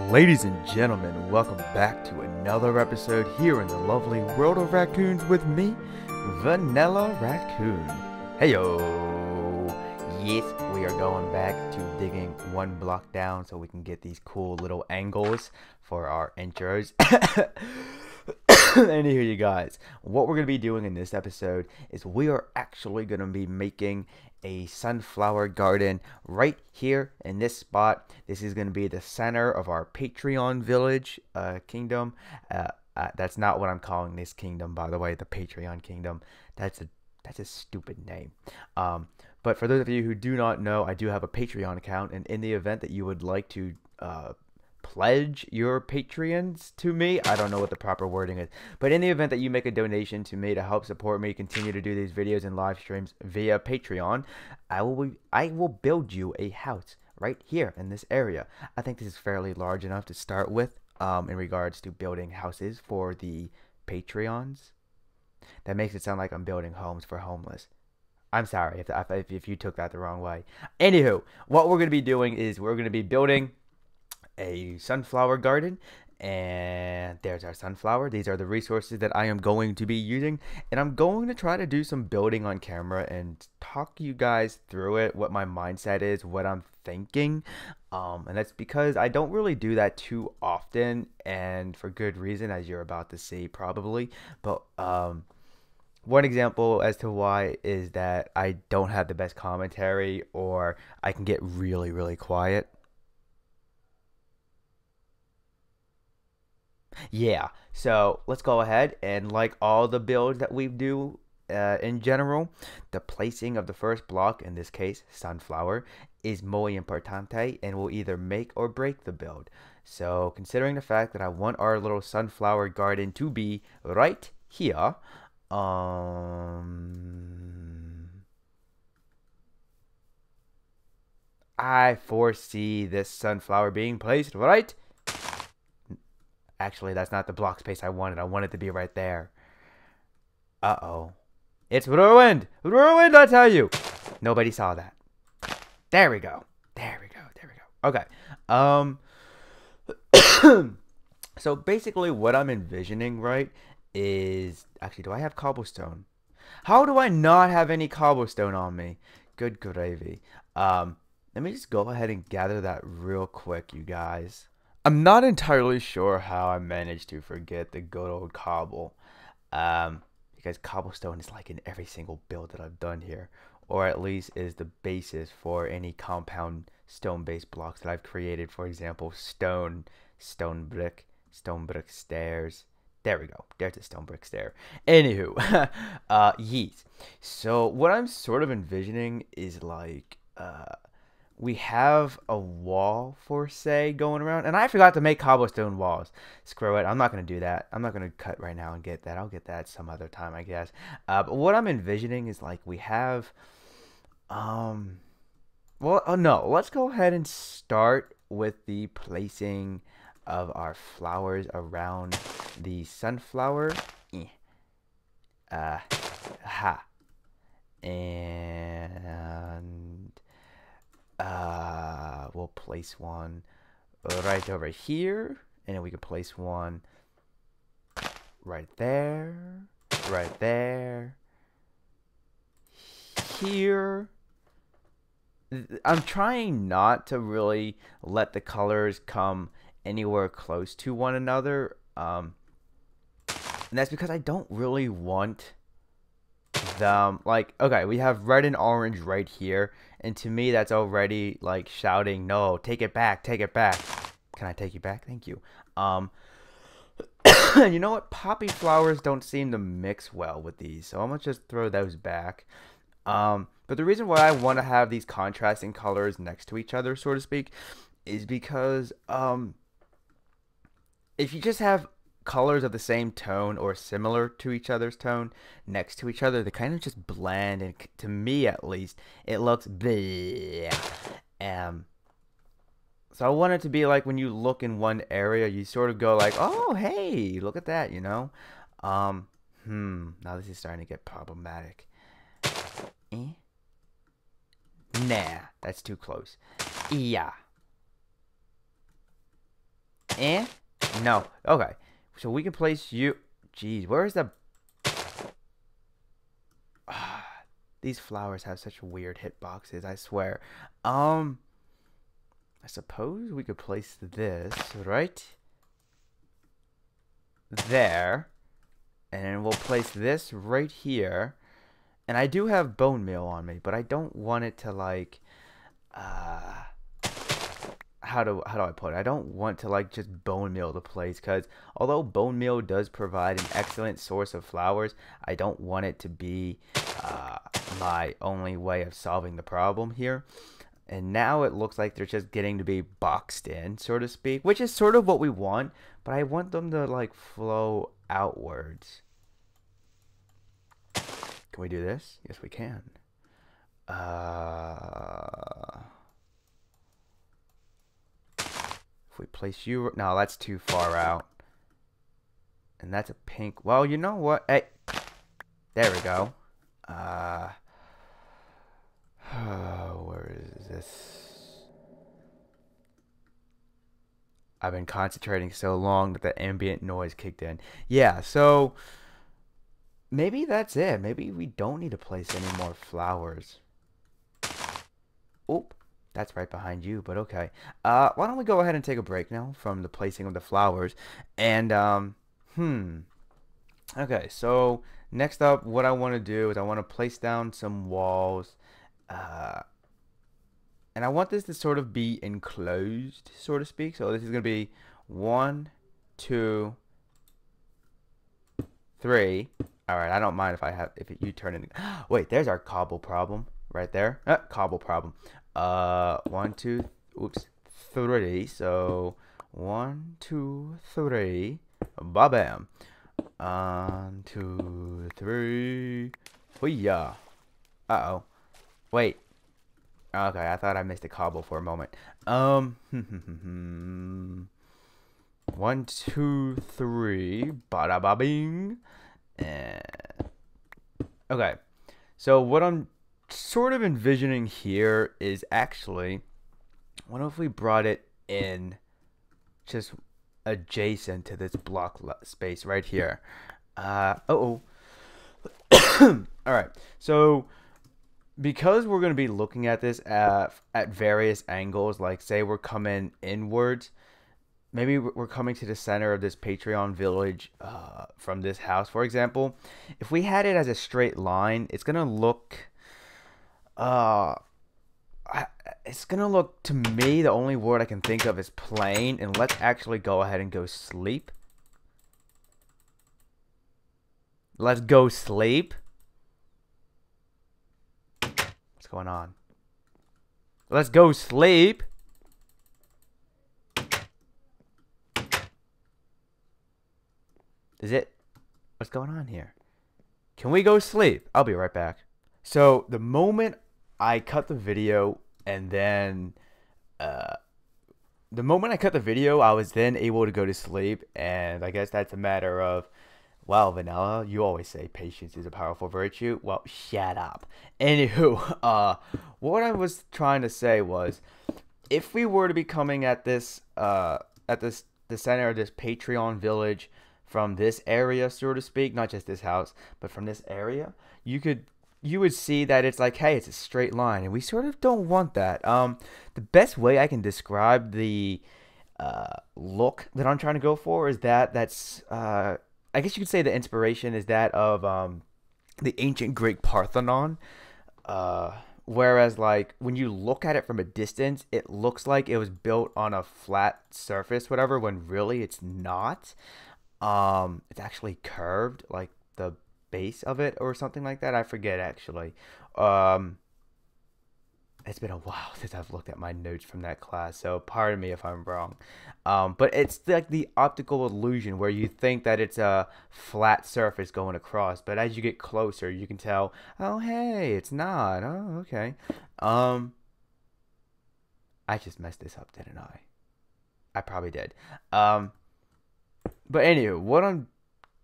Ladies and gentlemen, welcome back to another episode here in the lovely world of raccoons with me, Vanillaraccoon. Heyo! Yes, we are going back to digging one block down so we can get these cool little angles for our intros. Anywho, you guys, what we're going to be doing in this episode is we are actually going to be making a sunflower garden right here in this spot. This is going to be the center of our Patreon village kingdom. That's not what I'm calling this kingdom, by the way, the Patreon kingdom. That's a stupid name. But for those of you who do not know, I do have a Patreon account, and in the event that you would like to pledge your Patreons to me, I don't know what the proper wording is, but in the event that you make a donation to me to help support me continue to do these videos and live streams via Patreon, I will build you a house right here in this area. I think this is fairly large enough to start with in regards to building houses for the Patreons. That makes it sound like I'm building homes for homeless. I'm sorry if you took that the wrong way. Anywho, what we're going to be doing is we're going to be building a sunflower garden, and there's our sunflower. These are the resources that I am going to be using, and I'm going to try to do some building on camera and talk you guys through it, what my mindset is, what I'm thinking, and that's because I don't really do that too often, and for good reason, as you're about to see probably. But one example as to why is that I don't have the best commentary, or I can get really quiet. Yeah, so let's go ahead and, like all the builds that we do in general, the placing of the first block, in this case sunflower, is muy importante and will either make or break the build. So considering the fact that I want our little sunflower garden to be right here, I foresee this sunflower being placed right. Actually, that's not the block space I wanted. I want it to be right there. Uh-oh. It's ruined! Ruined, I tell you! Nobody saw that. There we go. There we go. There we go. Okay. So basically what I'm envisioning, right, is... Actually, do I have cobblestone? How do I not have any cobblestone on me? Good gravy. Let me just go ahead and gather that real quick, you guys. I'm not entirely sure how I managed to forget the good old cobble, because cobblestone is like in every single build that I've done here, or at least is the basis for any compound stone-based blocks that I've created. For example, stone brick stairs. There we go. There's a stone brick stair. Anywho, yeet. So what I'm sort of envisioning is like, we have a wall, for say, going around. And I forgot to make cobblestone walls. Screw it. I'm not going to do that. I'm not going to cut right now and get that. I'll get that some other time, I guess. But what I'm envisioning is like we have... well, oh no. Let's go ahead and start with the placing of our flowers around the sunflower. Ha. And... we'll place one right over here, and then we can place one right there, here. I'm trying not to really let the colors come anywhere close to one another, and that's because I don't really want them, like, okay, we have red and orange right here, and to me that's already like shouting, no, take it back, take it back. Can I take you back? Thank you. You know what, poppy flowers don't seem to mix well with these, so I'm gonna just throw those back. But the reason why I want to have these contrasting colors next to each other, so to speak, is because if you just have colors of the same tone or similar to each other's tone next to each other, they kind of just blend, and to me at least it looks bleh. So I want it to be like when you look in one area, you sort of go like, oh hey, look at that, you know. Now this is starting to get problematic. Nah, that's too close. Yeah. No. Okay. So we can place you. Jeez, where is the... These flowers have such weird hitboxes, I swear. I suppose we could place this right there. And then we'll place this right here. And I do have bone meal on me, but I don't want it to like how do I put it? I don't want to like just bone meal the place, because although bone meal does provide an excellent source of flowers, I don't want it to be my only way of solving the problem here. And now it looks like they're just getting to be boxed in, so to speak, which is sort of what we want, but I want them to like flow outwards. Can we do this? Yes, we can. If we place you... No, that's too far out. And that's a pink... Well, you know what? Hey. There we go. Where is this? I've been concentrating so long that the ambient noise kicked in. Yeah, so... Maybe that's it. Maybe we don't need to place any more flowers. Oop. That's right behind you, but okay. Why don't we go ahead and take a break now from the placing of the flowers. And, okay, so next up, what I want to do is I want to place down some walls. And I want this to sort of be enclosed, so to speak. So this is going to be 1, 2, 3. All right, I don't mind if you turn it. Wait, there's our cobble problem right there. Cobble problem. 1, 2, oops, 3. So 1, 2, 3. Ba bam. 1, 2, 3. Hoo-yah. Uh-oh. Wait. Okay, I thought I missed a cobble for a moment. 1, 2, 3. Bada ba bing. Okay, so what I'm sort of envisioning here is actually, what if we brought it in just adjacent to this block space right here? All right, so because we're going to be looking at this at various angles, like say we're coming inwards, maybe we're coming to the center of this Patreon village from this house, for example. If we had it as a straight line, it's gonna look to me, the only word I can think of is plain. And let's actually go ahead and go sleep. Let's go sleep. What's going on? Let's go sleep. Is it? What's going on here? Can we go sleep? I'll be right back. So the moment I cut the video, and then I was then able to go to sleep. And I guess that's a matter of, well, Vanilla, you always say patience is a powerful virtue. Well, shut up. Anywho, what I was trying to say was, if we were to be coming at this, the center of this Patreon village from this area, so to speak, not just this house, but from this area, you would see that it's like, hey, it's a straight line, and we sort of don't want that. The best way I can describe the look that I'm trying to go for is that's I guess you could say the inspiration is that of the ancient Greek Parthenon. Whereas, like, when you look at it from a distance, it looks like it was built on a flat surface, whatever, when really it's not. It's actually curved, like the base of it or something like that. I forget actually. It's been a while since I've looked at my notes from that class, so pardon me if I'm wrong. But it's like the optical illusion where you think that it's a flat surface going across, but as you get closer, you can tell, oh hey, it's not. Oh, okay. I just messed this up, didn't I? I probably did. But anyway, what I'm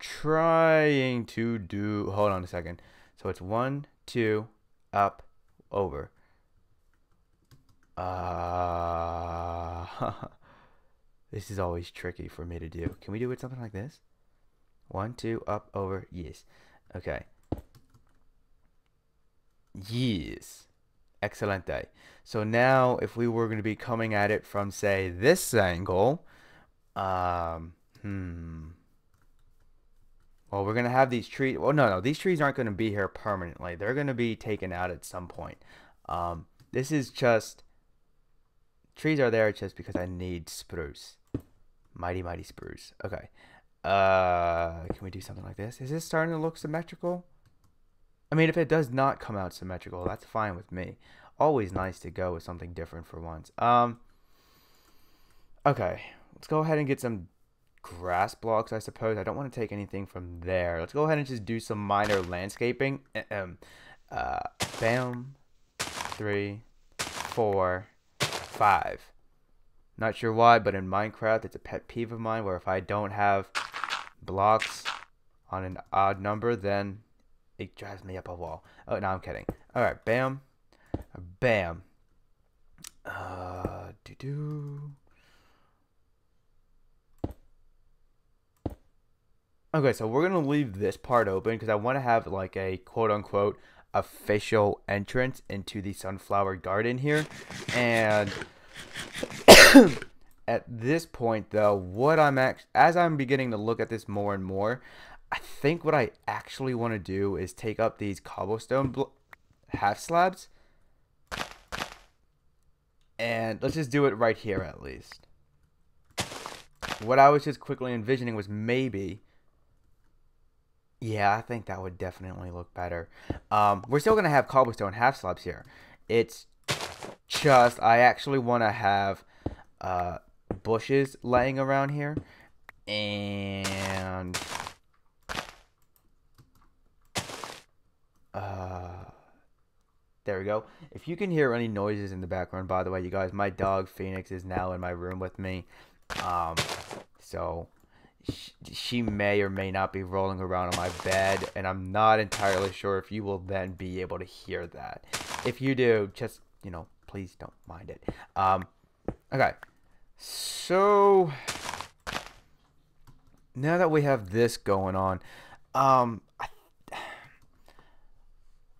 trying to do, hold on a second. So it's 1, 2, up, over. This is always tricky for me to do. Can we do it something like this? 1, 2, up, over, yes. Okay. Yes. Excelente. So now, if we were going to be coming at it from, say, this angle, um, well, we're going to have these trees. Well, no, these trees aren't going to be here permanently. They're going to be taken out at some point. This is just, trees are there just because I need spruce. Mighty, mighty spruce. Okay. Can we do something like this? Is this starting to look symmetrical? I mean, if it does not come out symmetrical, that's fine with me. Always nice to go with something different for once. Okay. Let's go ahead and get some grass blocks, I suppose. I don't want to take anything from there. Let's go ahead and just do some minor landscaping. Bam. 3, 4, 5. Not sure why, but in Minecraft, it's a pet peeve of mine where if I don't have blocks on an odd number, then it drives me up a wall. Oh, no, I'm kidding. All right, bam, bam. Okay, so we're gonna leave this part open because I want to have like a quote-unquote official entrance into the sunflower garden here, and at this point, though, as I'm beginning to look at this more and more, I think what I actually want to do is take up these cobblestone half slabs, and let's just do it right here at least. What I was just quickly envisioning was maybe, yeah, I think that would definitely look better. We're still gonna have cobblestone half slabs here. It's just I actually want to have bushes laying around here, and there we go. If you can hear any noises in the background, by the way, you guys, my dog Phoenix is now in my room with me, so she may or may not be rolling around on my bed, and I'm not entirely sure if you will then be able to hear that. If you do, just, please don't mind it. Okay. So now that we have this going on,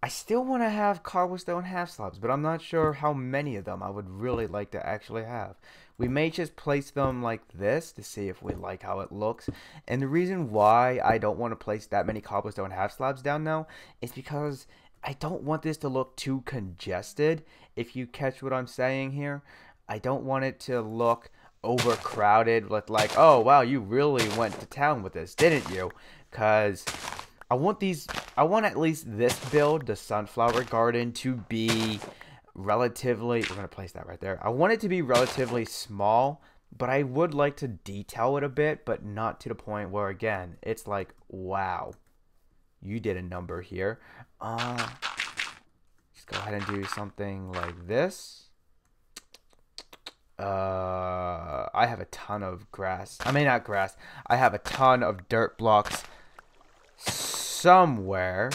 I still want to have cobblestone half slabs, but I'm not sure how many of them I would really like to actually have. We may just place them like this to see if we like how it looks. And the reason why I don't want to place that many cobblestone half slabs down now is because I don't want this to look too congested, if you catch what I'm saying here. I don't want it to look overcrowded with like, oh wow, you really went to town with this, didn't you? Because I want at least this build, the sunflower garden, to be relatively, we're going to place that right there. I want it to be relatively small, but I would like to detail it a bit, but not to the point where, again, it's like, wow, you did a number here. Just go ahead and do something like this. I have a ton of grass. I mean, not grass. I have a ton of dirt blocks somewhere.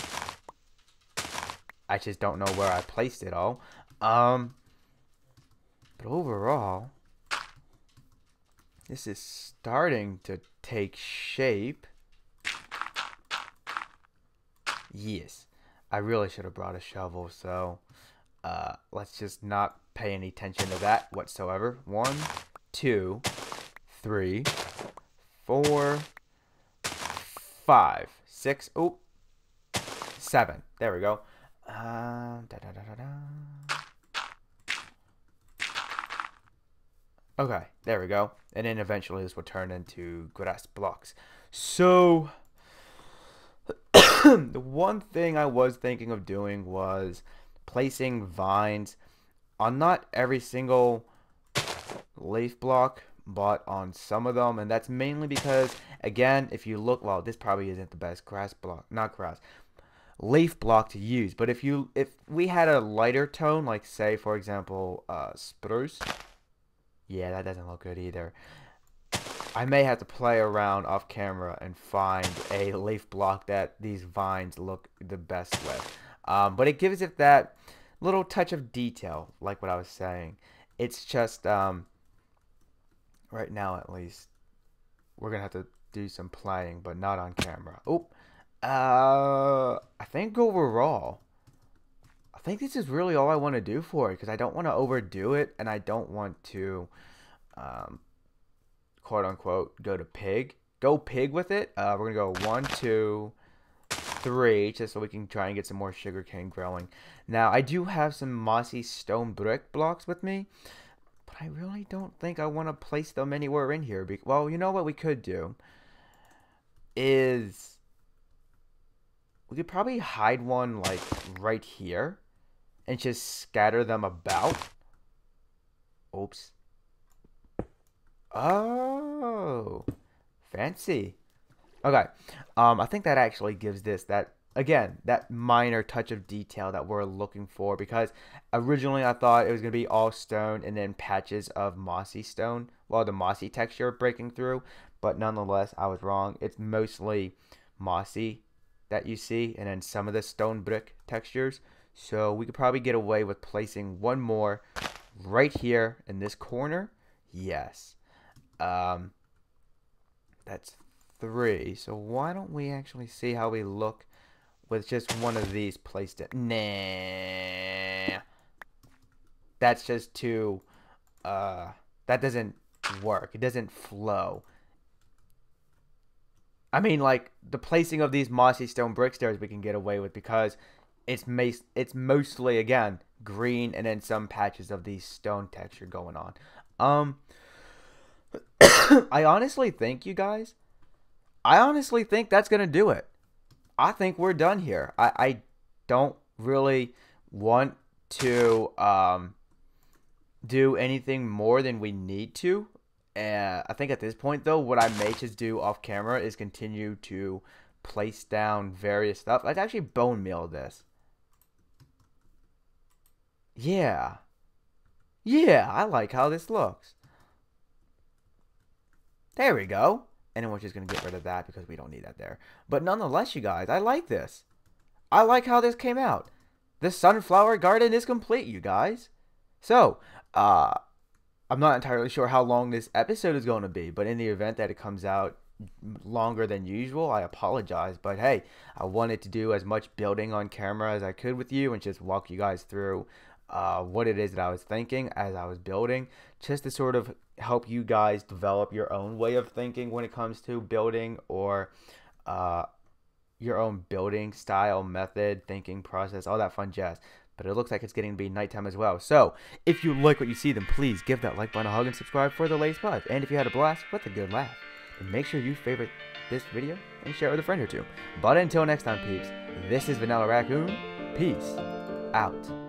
I just don't know where I placed it all. But overall, this is starting to take shape. Yes, I really should have brought a shovel, so let's just not pay any attention to that whatsoever. 1, 2, 3, 4, 5, 6, 7. There we go. Okay, there we go. And then eventually this will turn into grass blocks. So the one thing I was thinking of doing was placing vines on not every single leaf block, but on some of them. And that's mainly because, again, if you look, well, this probably isn't the best leaf block to use. But if we had a lighter tone, like say, for example, spruce, yeah, that doesn't look good either. I may have to play around off camera and find a leaf block that these vines look the best with. But it gives it that little touch of detail, like what I was saying. It's just, Right now, at least, we're gonna have to do some planning, but not on camera. Oh, I think overall, I think this is really all I want to do for it because I don't want to overdo it and I don't want to, um, quote unquote, go pig with it. We're gonna go 1, 2, 3, just so we can try and get some more sugarcane growing. Now, I do have some mossy stone brick blocks with me, but I really don't think I want to place them anywhere in here. Well, you know what we could do is we could probably hide one like right here and just scatter them about. Oops. Oh, fancy. Okay. I think that actually gives this that again that minor touch of detail that we're looking for because originally I thought it was gonna be all stone and then patches of mossy stone, well the mossy texture breaking through, but nonetheless I was wrong. It's mostly mossy that you see and then some of the stone brick textures. So we could probably get away with placing one more right here in this corner. Yes. That's 3. So why don't we actually see how we look with just one of these placed in? Nah. That's just too, that doesn't work. It doesn't flow. I mean, like, the placing of these mossy stone brick stairs we can get away with because it's mostly, again, green and then some patches of the stone texture going on. I honestly think, you guys, that's going to do it. I think we're done here. I don't really want to do anything more than we need to. I think at this point, though, what I may just do off camera is continue to place down various stuff. Let's actually bone meal this. Yeah. Yeah, I like how this looks. There we go. And then we're just going to get rid of that because we don't need that there. But nonetheless, you guys, I like this. I like how this came out. The sunflower garden is complete, you guys. So, I'm not entirely sure how long this episode is going to be, but in the event that it comes out longer than usual, I apologize. But hey, I wanted to do as much building on camera as I could with you and just walk you guys through what it is that I was thinking as I was building, just to sort of help you guys develop your own way of thinking when it comes to building or your own building style, method, thinking process, all that fun jazz. But it looks like it's getting to be nighttime as well. So, if you like what you see, then please give that like button a hug and subscribe for the latest pods. And if you had a blast with a good laugh, then make sure you favorite this video and share it with a friend or two. But until next time, peeps, this is Vanillaraccoon. Peace out.